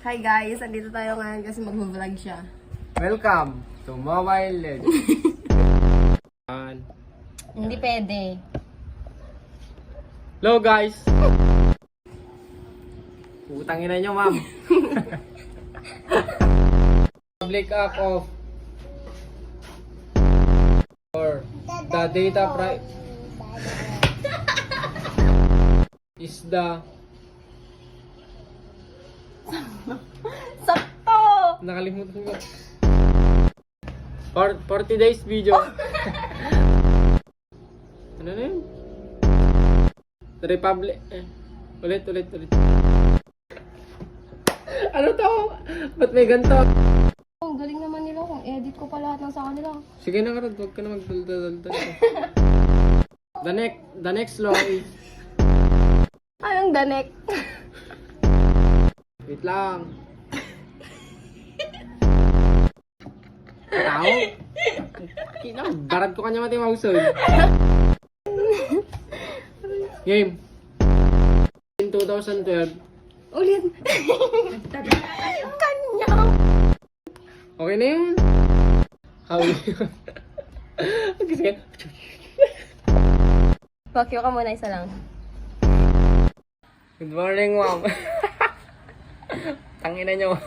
Hi guys, andito tayo ngayon kasi mag-vlog siya. Welcome to Mobile Legends. Hindi pwede. Hello guys. Putang ina nyo, ma'am. Public act of or the data is the Sakto! nakalimutan ko. 40 days video. Ano na yun? The Republic. Ulit. Ano to? Ba't may ganito? Ang galing naman nila kung edit ko pa lahat ng sa kanila. Sige na karad, huwag ka na magdaldal. The next law is... Anong danek? Wait lang. Tao? Barad ko kanya mati mausoy. Game. In 2012. Ulit. Kanya. Okay na yun. How yun? Sige. Bakyo ka muna, isa lang. Good morning, ma'am. Tangina nyo.